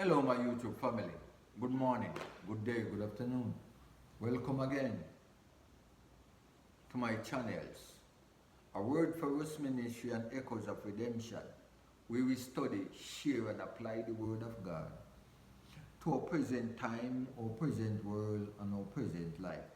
Hello, my YouTube family. Good morning, good day, good afternoon. Welcome again to my channels. A Word for Us Ministry and Echoes of Redemption, where we study, share, and apply the Word of God to our present time, our present world, and our present life,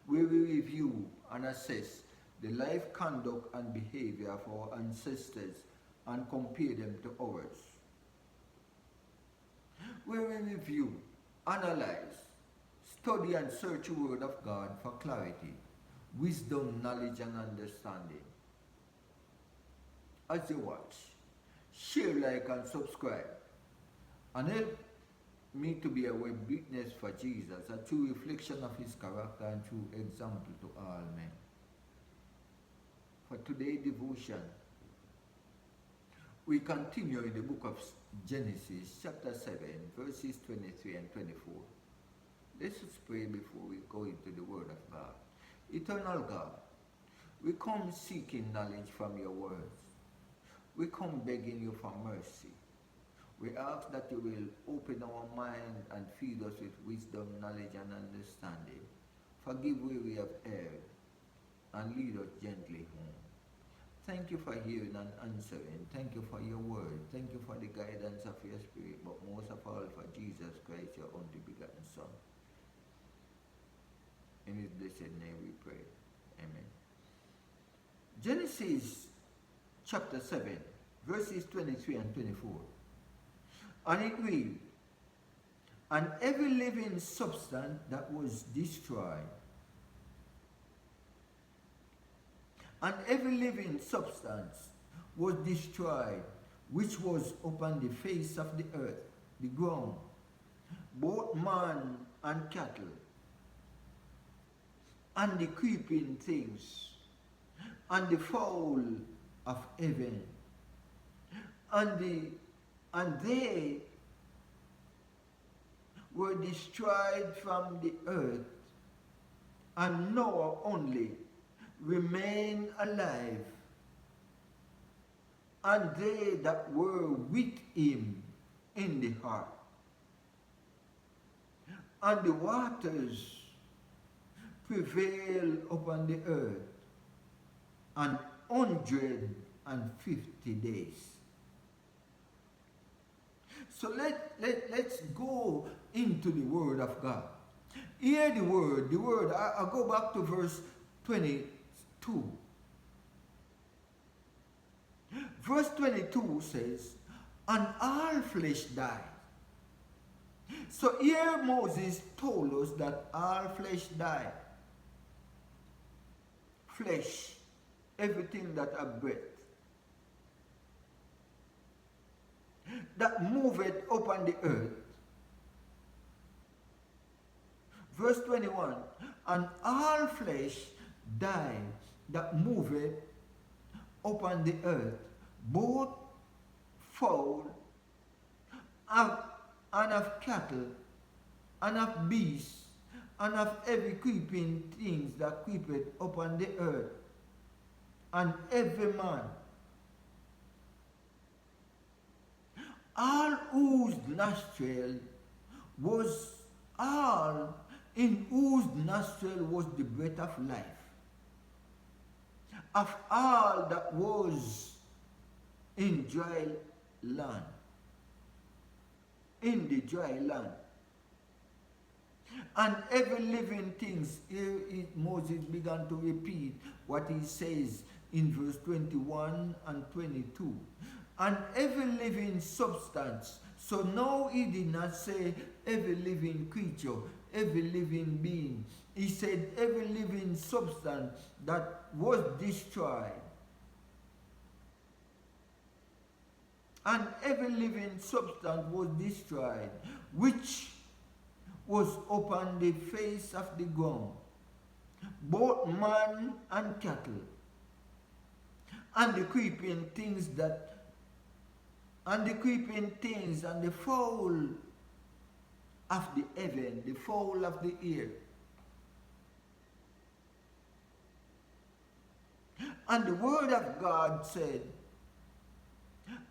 where we review and assess the life, conduct, and behavior of our ancestors and compare them to ours, where we review, analyze, study and search the Word of God for clarity, wisdom, knowledge and understanding. As you watch, share, like and subscribe, and help me to be a witness for Jesus, a true reflection of His character and true example to all men. For today's devotion, we continue in the book of Genesis, chapter 7, verses 23 and 24. Let us pray before we go into the Word of God. Eternal God, we come seeking knowledge from your words. We come begging you for mercy. We ask that you will open our mind and feed us with wisdom, knowledge, and understanding. Forgive where we have erred, and lead us gently home. Thank you for hearing and answering. Thank you for your word. Thank you for the guidance of your Spirit, but most of all for Jesus Christ, your only begotten Son. In His blessed name we pray. Amen. Genesis chapter 7, verses 23 and 24. And it reads, "And every living substance that was destroyed, and every living substance was destroyed, which was upon the face of the earth, the ground, both man and cattle, and the creeping things, and the fowl of heaven, and they were destroyed from the earth, and Noah only remained alive, and they that were with him in the ark. And the waters prevailed upon the earth 150 days." So let's go into the Word of God. Hear the word. I'll go back to verse 22. Verse 22 says, "And all flesh died." So here Moses told us that all flesh died. Flesh, everything that hath breath, that moveth upon the earth. Verse 21, "And all flesh died that moveth upon the earth, both fowl and of cattle, and of beasts, and of every creeping things that creepeth upon the earth, and every man, all whose nostril was the breath of life, of all that was in dry land, in the dry land. And every living things," here Moses began to repeat what he says in verse 21 and 22. "And every living substance." So now he did not say every living creature, every living being. He said every living substance that was destroyed. And every living substance was destroyed, which was upon the face of the ground, both man and cattle, and the creeping things and the fowl of the heaven, the fowl of the air. And the word of God said,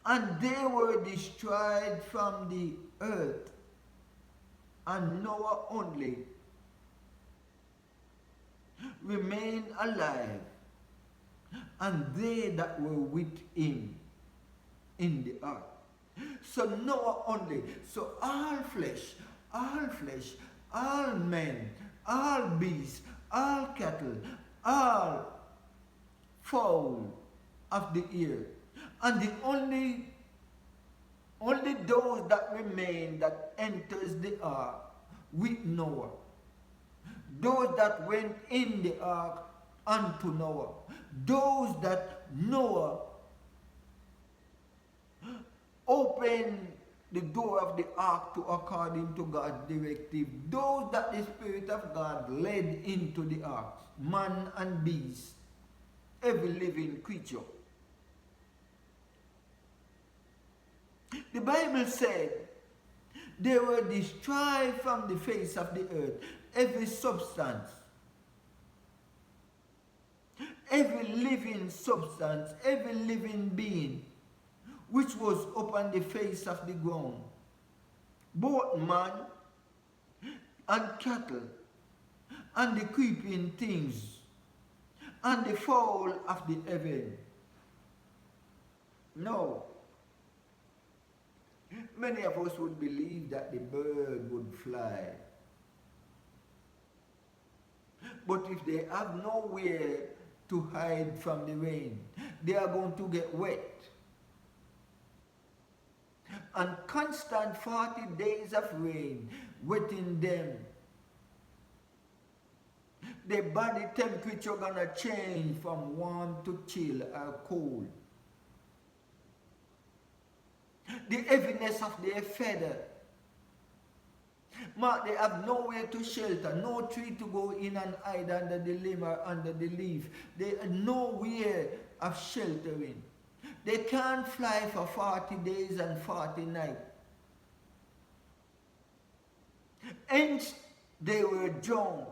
and they were destroyed from the earth and Noah only remained alive, and they that were with him in the ark. So Noah only. So all flesh, all men, all beasts, all cattle, all fowl of the air, and the only those that remain that enters the ark with Noah, those that went in the ark unto Noah, those that Noah opened the door of the ark to according to God's directive, those that the Spirit of God led into the ark, man and beast, every living creature. The Bible said they were destroyed from the face of the earth, every substance, every living substance, every living being which was upon the face of the ground, both man and cattle, and the creeping things, and the fowl of the heaven. No. Many of us would believe that the bird would fly. But if they have nowhere to hide from the rain, they are going to get wet. And constant 40 days of rain wetting them. Their body temperature gonna change from warm to chill or cold. The heaviness of their feather. Mark, they have nowhere to shelter, no tree to go in and hide under the limb or under the leaf. They are nowhere of sheltering. They can't fly for 40 days and 40 nights. Hence, they were drowned.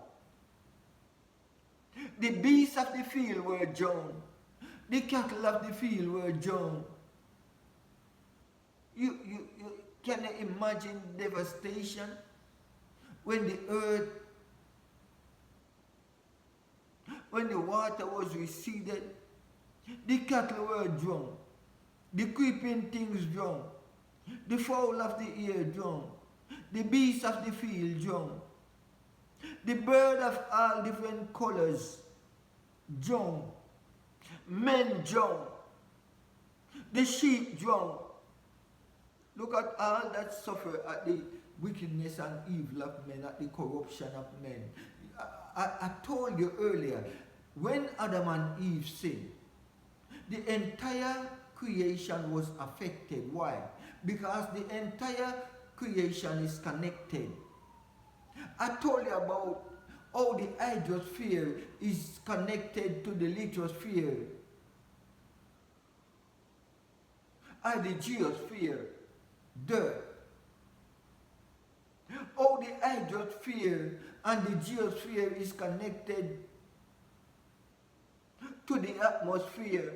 The beasts of the field were drowned. The cattle of the field were drowned. Can you imagine devastation when the earth, when the water was receded, the cattle were drowned, the creeping things drowned, the fowl of the air drowned, the beasts of the field drowned, the bird of all different colors drowned, men drowned, the sheep drowned. Look at all that suffer at the wickedness and evil of men, at the corruption of men. I told you earlier, when Adam and Eve sinned, the entire creation was affected. Why? Because the entire creation is connected. I told you about how the hydrosphere is connected to the lithosphere and the geosphere, dirt. How the hydrosphere and the geosphere is connected to the atmosphere.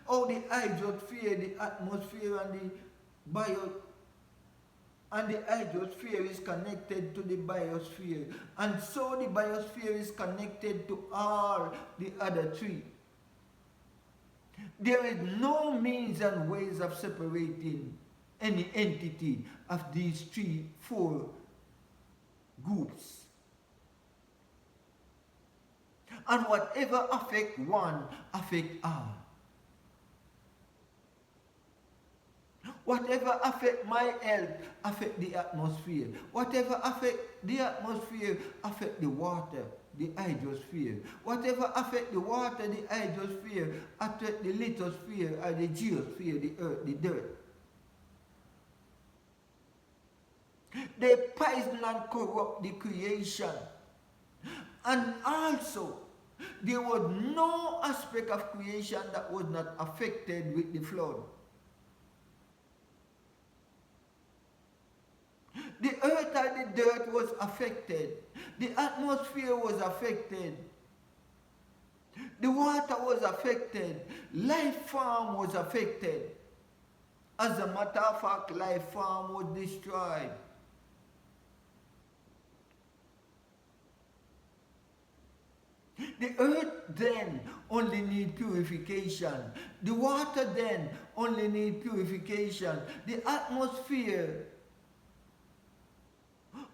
How the hydrosphere, the atmosphere, and the hydrosphere is connected to the biosphere. And so the biosphere is connected to all the other three. There is no means and ways of separating any entity of these four groups. And whatever affect one, affect all. Whatever affect my health, affect the atmosphere. Whatever affect the atmosphere, affect the water, the hydrosphere. Whatever affect the water, the hydrosphere, affect the lithosphere or the geosphere, the earth, the dirt. They poison and corrupt the creation. And also, there was no aspect of creation that was not affected with the flood. The earth and the dirt was affected. The atmosphere was affected. The water was affected. Life form was affected. As a matter of fact, life form was destroyed. The earth then only need purification. The water then only need purification. The atmosphere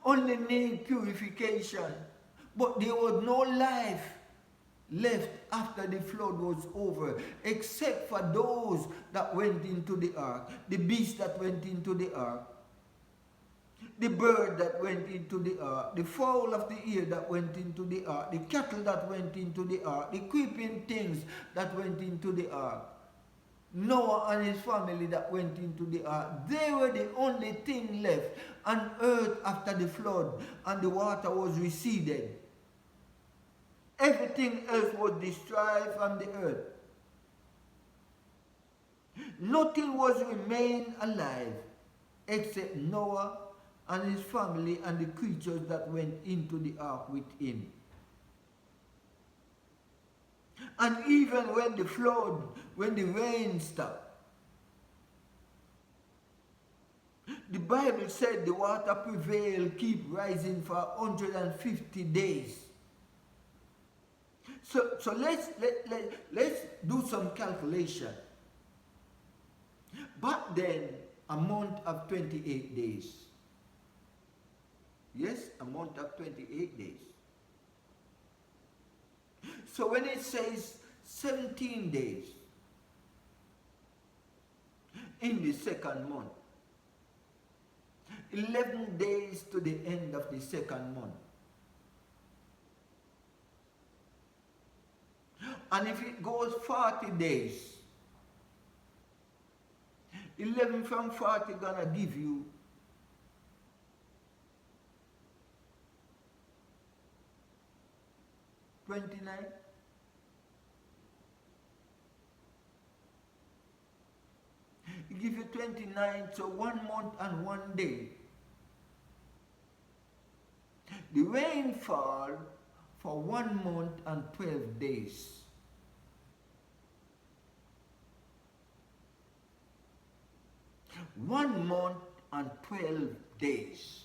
only need purification. But there was no life left after the flood was over, except for those that went into the ark, the beast that went into the ark, the bird that went into the ark, the fowl of the air that went into the ark, the cattle that went into the ark, the creeping things that went into the ark, Noah and his family that went into the ark. They were the only thing left on earth after the flood and the water was receded. Everything else was destroyed from the earth. Nothing was remained alive except Noah and his family and the creatures that went into the ark with him. And even when the flood, when the rain stopped, the Bible said the water prevailed, keep rising for 150 days. So let's do some calculation. Back then, a month of 28 days. Yes, a month of 28 days. So when it says 17 days in the second month, 11 days to the end of the second month. And if it goes 40 days, 11 from 40 gonna give you 29. It gives you 29, so 1 month and 1 day. The rainfall for 1 month and 12 days. One month and 12 days.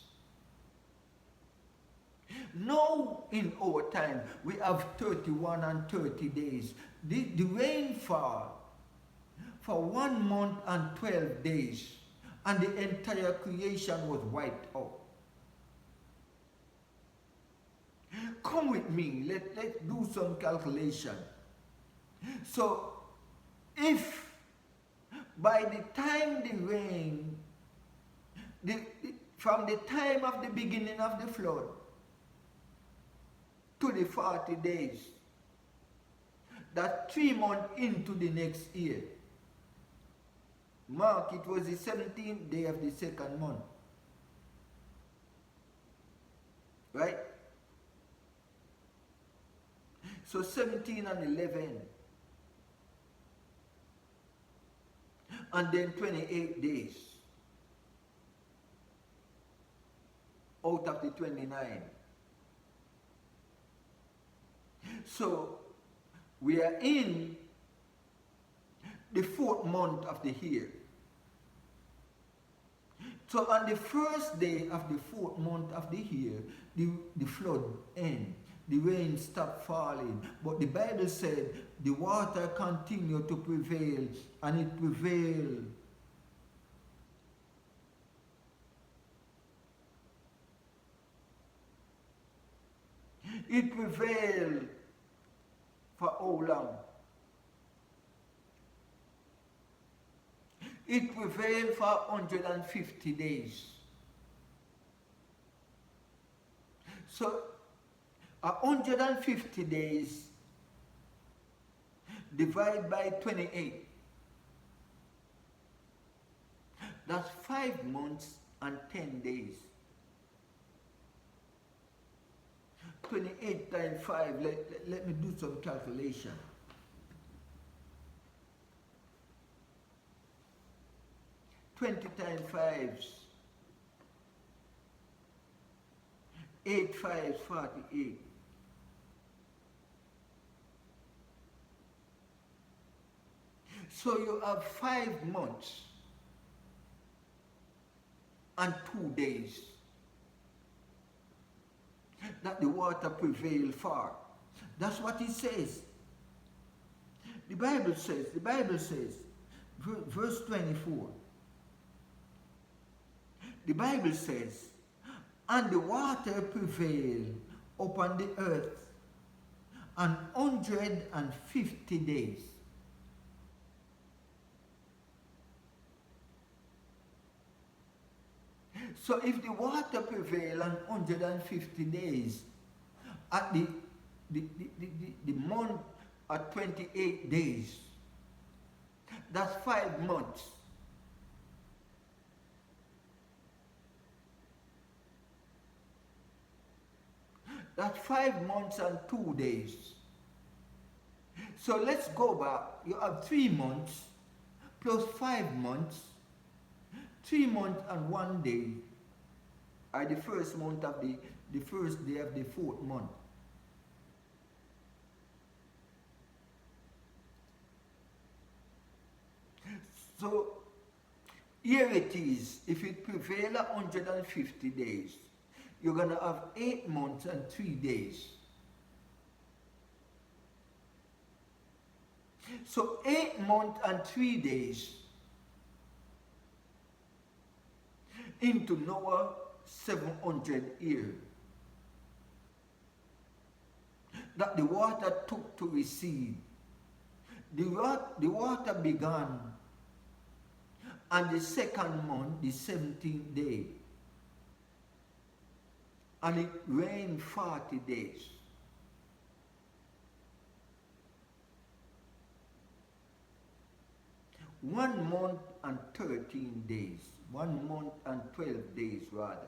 Now in our time we have 31 and 30 days. The rainfall for 1 month and 12 days, and the entire creation was wiped out. Come with me, let's do some calculation. So if by the time the rain, from the time of the beginning of the flood to the 40 days, that's 3 months into the next year. Mark, it was the 17th day of the second month. Right? So 17 and 11. And then 28 days out of the 29. So we are in the 4th month of the year. So on the first day of the 4th month of the year, the flood ends. The rain stopped falling, but the Bible said the water continued to prevail, and it prevailed. It prevailed for how long? It prevailed for 150 days. So 150 days divided by 28. That's 5 months and 10 days. 28 times 5, let me do some calculation. 20 times 5, 8 5 48. So you have 5 months and 2 days that the water prevailed for. That's what it says. The Bible says, verse 24, the Bible says, and the water prevailed upon the earth 150 days. So if the water prevailed 150 days, at the month at 28 days, that's 5 months. That's 5 months and 2 days. So let's go back. You have 3 months plus 5 months. 3 months and 1 day are the first month of the first day of the 4th month. So here it is. If it prevails 150 days, you're going to have 8 months and 3 days. So 8 months and 3 days into Noah 700 years that the water took to recede. The water began on the 2nd month, the 17th day. And it rained 40 days. One month and 13 days. 1 month and 12 days rather.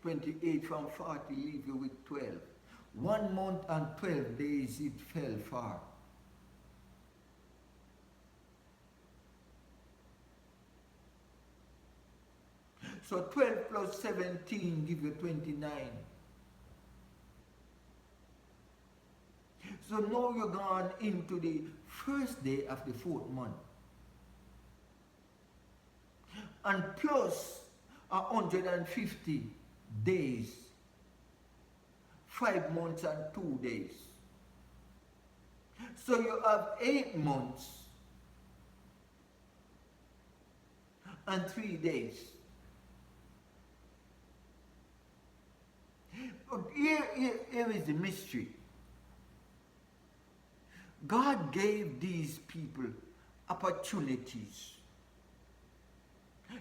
28 from 40 leave you with 12. 1 month and 12 days it fell far. So 12 plus 17 give you 29. So now you're gone into the first day of the 4th month. And plus 150 days, 5 months and 2 days. So you have 8 months and 3 days. But here is the mystery. God gave these people opportunities.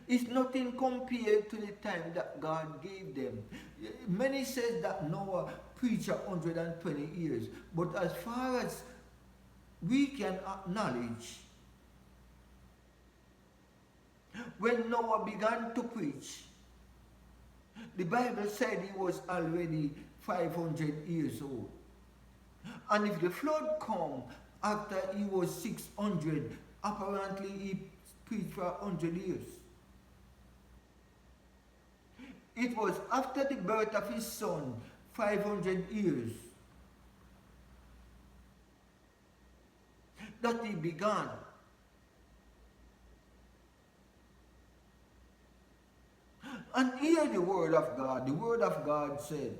It's nothing compared to the time that God gave them. Many say that Noah preached 120 years, but as far as we can acknowledge, when Noah began to preach, the Bible said he was already 500 years old. And if the flood come after he was 600, apparently he preached for 100 years. It was after the birth of his son, 500 years, that he began. And hear the word of God. The word of God said,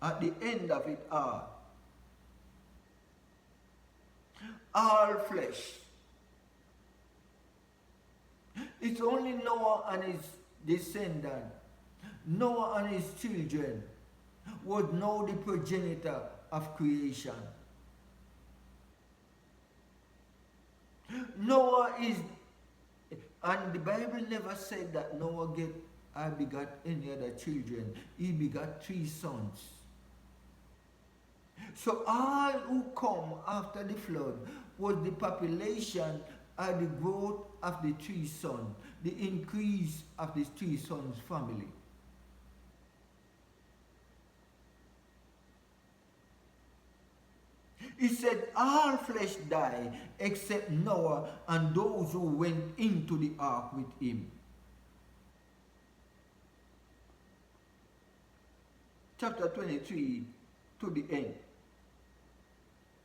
at the end of it all flesh. It's only Noah and his descendant, Noah and his children, would know the progenitor of creation. Noah is, and the Bible never said that Noah begot any other children. He begot 3 sons. So all who come after the flood was the population and the growth of the 3 sons, the increase of the 3 sons' family. He said all flesh died except Noah and those who went into the ark with him. Chapter 23 to the end.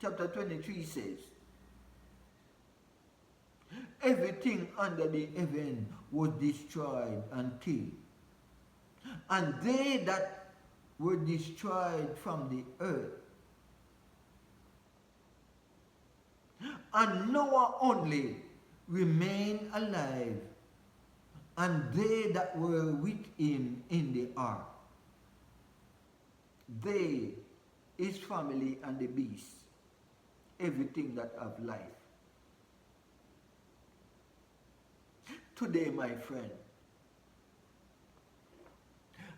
Chapter 23 says, Everything under the heaven was destroyed and killed. And they that were destroyed from the earth, and Noah only remained alive, and they that were with him in the ark. They, his family, and the beasts, everything that have life. Today, my friend,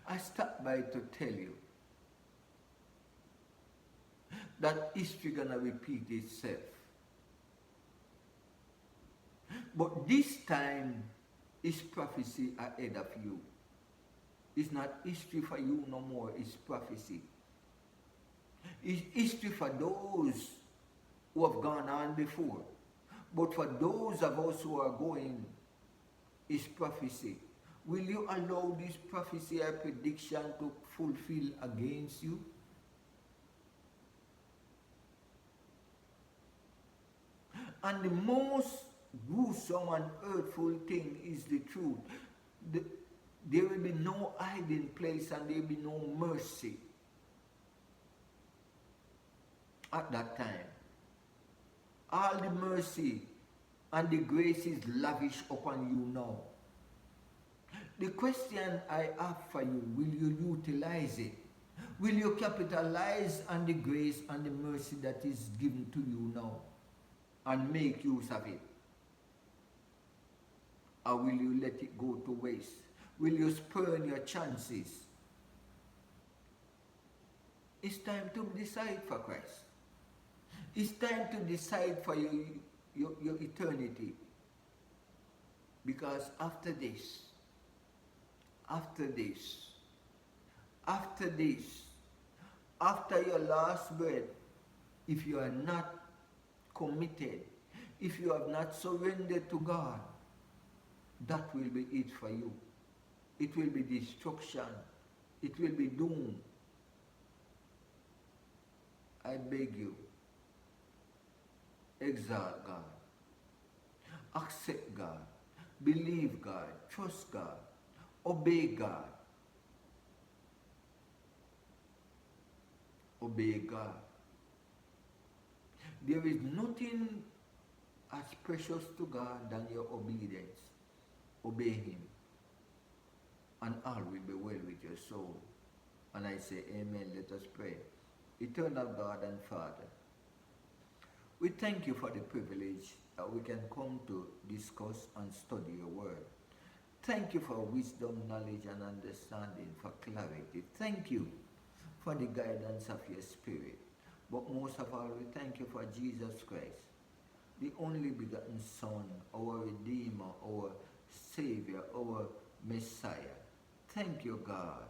I stopped by to tell you that history gonna repeat itself. But this time is prophecy ahead of you. It's not history for you no more, it's prophecy. It's history for those who have gone on before. But for those of us who are going, it's prophecy. Will you allow this prophecy or prediction to fulfill against you? And the most gruesome and hurtful thing is the truth. There will be no hiding place and there will be no mercy at that time. All the mercy and the grace is lavished upon you now. The question I have for you, will you utilize it? Will you capitalize on the grace and the mercy that is given to you now and make use of it? Or will you let it go to waste? Will you spurn your chances? It's time to decide for Christ. It's time to decide for your eternity. Because after this, after your last breath, if you are not committed, if you have not surrendered to God, that will be it for you. It will be destruction. It will be doom. I beg you, exalt God, accept God, believe God, trust God, obey God. Obey God. There is nothing as precious to God than your obedience. Obey Him, and all will be well with your soul. And I say, amen. Let us pray. Eternal God and Father, we thank you for the privilege that we can come to discuss and study your word. Thank you for wisdom, knowledge, and understanding, for clarity. Thank you for the guidance of your Spirit. But most of all, we thank you for Jesus Christ, the only begotten Son, our Redeemer, our Savior, our Messiah. Thank you, God,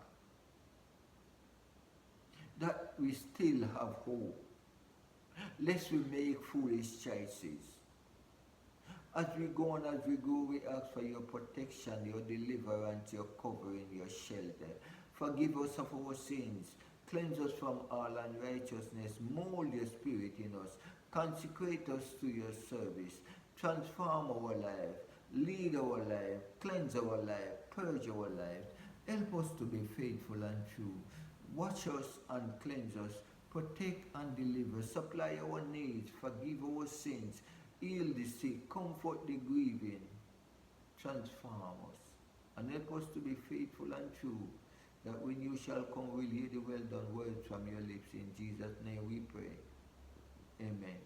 that we still have hope, lest we make foolish choices. As we go and as we go, we ask for your protection, your deliverance, your covering, your shelter. Forgive us of our sins. Cleanse us from all unrighteousness. Mold your Spirit in us. Consecrate us to your service. Transform our life. Lead our life. Cleanse our life. Purge our life. Help us to be faithful and true. Watch us and cleanse us. Protect and deliver. Supply our needs. Forgive our sins. Heal the sick. Comfort the grieving. Transform us. And help us to be faithful and true, that when you shall come, we'll hear the well done words from your lips. In Jesus' name we pray. Amen.